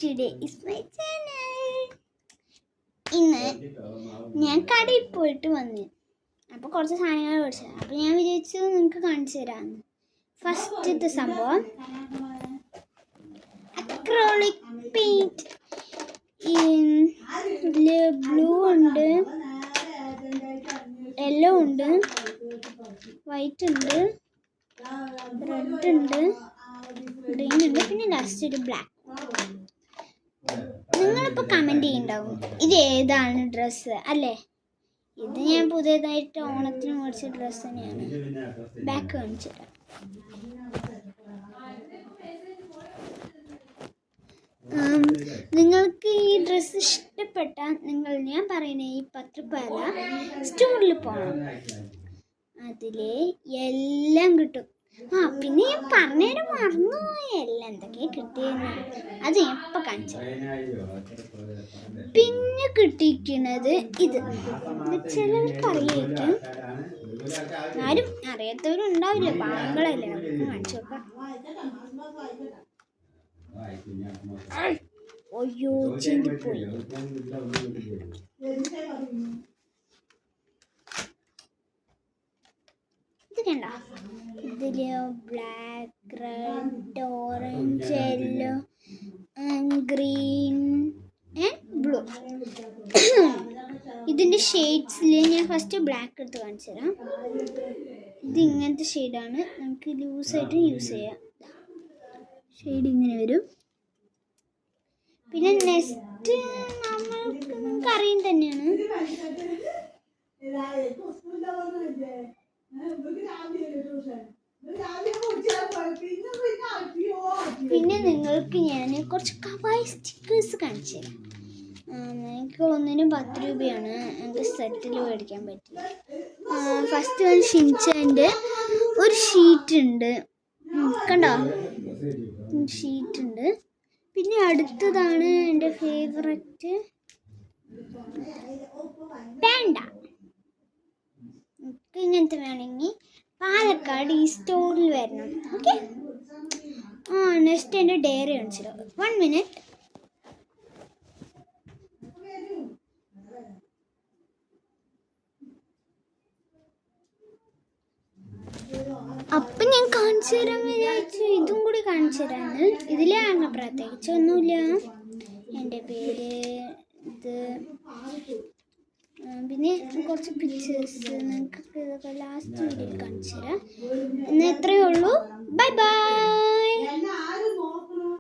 today is my channel. ഇന്ന് ഞാൻ കടയിൽ പോയിട്ട് വന്നു. അപ്പോൾ കുറച്ച് സാധനങ്ങൾ മേടിച്ചു. അപ്പോൾ ഞാൻ വിചാരിച്ചു നിങ്ങൾക്ക് കാണിച്ചു തരാമെന്ന്. ഫസ്റ്റത്തെ സംഭവം അക്രിലിക് പെയിൻറ്റ്. ഇതിൽ ബ്ലൂ ഉണ്ട്, യെല്ലോ ഉണ്ട്, വൈറ്റ് ഉണ്ട്, റെഡ് ഉണ്ട്, ഗ്രീൻ ഉണ്ട്, പിന്നെ ലാസ്റ്റ് ഒരു ബ്ലാക്ക്. നിങ്ങളിപ്പോൾ കമൻറ്റ് ചെയ്യുന്നുണ്ടാവും ഇത് ഏതാണ് ഡ്രസ്സ് അല്ലേ? ഇത് ഞാൻ പുതിയതായിട്ട് ഓണത്തിന് മേടിച്ച ഡ്രസ്സ് തന്നെയാണ്. ബാക്ക് കാണിച്ചിട്ട് നിങ്ങൾക്ക് ഈ ഡ്രസ്സ് ഇഷ്ടപ്പെട്ടാൽ ഞാൻ പറയുന്ന ഈ 10 രൂപ സ്റ്റോറിൽ പോകണം. അതിൽ എല്ലാം കിട്ടും. പിന്നെ ഞാൻ പറഞ്ഞേരം മറന്നുപോയി എല്ലാം എന്തൊക്കെയാണ് കിട്ടിയെന്ന്. അത് ഞാൻ ഇപ്പം കാണിച്ചു. പിന്നെ കിട്ടിയിരിക്കുന്നത് ഇത് ചിലർക്ക് അറിയായിരിക്കും, ആരും അറിയാത്തവരും ഉണ്ടാവില്ല, പാവങ്ങളല്ലേ. അവർക്ക് കാണിച്ചു നോക്കാം. അയ്യോ ചീന്തിപ്പോയി. ഇത് കണ്ട, ഇതില് black, red, orange, yellow, green and blue. ഇതിൻ്റെ ഷെയ്ഡ്സിൽ ഞാൻ ഫസ്റ്റ് ബ്ലാക്ക് എടുത്ത് കാണിച്ചു തരാം. ഇത് ഇങ്ങനത്തെ ഷെയ്ഡാണ്, നമുക്ക് ലൂസായിട്ട് യൂസ് ചെയ്യാം. ഷെയ്ഡ് ഇങ്ങനെ വരും. പിന്നെ നെക്സ്റ്റ് നമുക്ക് അറിയാൻ തന്നെയാണ്, പിന്നെ നിങ്ങൾക്ക് ഞാൻ കുറച്ച് കവായി സ്റ്റിക്കേഴ്സ് കാണിച്ചു തരാം. എനിക്ക് ഒന്നിനും 10 രൂപയാണ്, എനിക്ക് സെറ്റിൽ മേടിക്കാൻ പറ്റില്ല. ഫസ്റ്റ് ഒരു ഷിൻചാൻ്റെ ഒരു ഷീറ്റ് ഉണ്ട്, കണ്ടോ? ഷീറ്റ് ഉണ്ട്. പിന്നെ അടുത്തതാണ് എൻ്റെ ഫേവററ്റ് പാൻഡ. ഇങ്ങനത്തെ വേണമെങ്കിൽ പാലക്കാട് ഈ സ്റ്റോറിൽ വരണം. ഓക്കെ. നെക്സ്റ്റ് എൻ്റെ ഡയറി കാണിച്ചല്ലോ. 1 മിനിറ്റ്. അപ്പം ഞാൻ കാണിച്ചു തരാൻ വിചാരിച്ചു, ഇതും കൂടി കാണിച്ചു തരാണ്. ഇതിലാണ് പ്രത്യേകിച്ച് ഒന്നുമില്ല. എൻ്റെ പേര് ഇത്, പിന്നെ കുറച്ച് പിക്ചേഴ്സ് നിങ്ങൾക്ക് ഇതൊക്കെ ലാസ്റ്റ് വീഡിയോയിൽ കാണിച്ചു തരാം. ഇന്ന് ഇത്രയേ ഉള്ളൂ. Bye bye.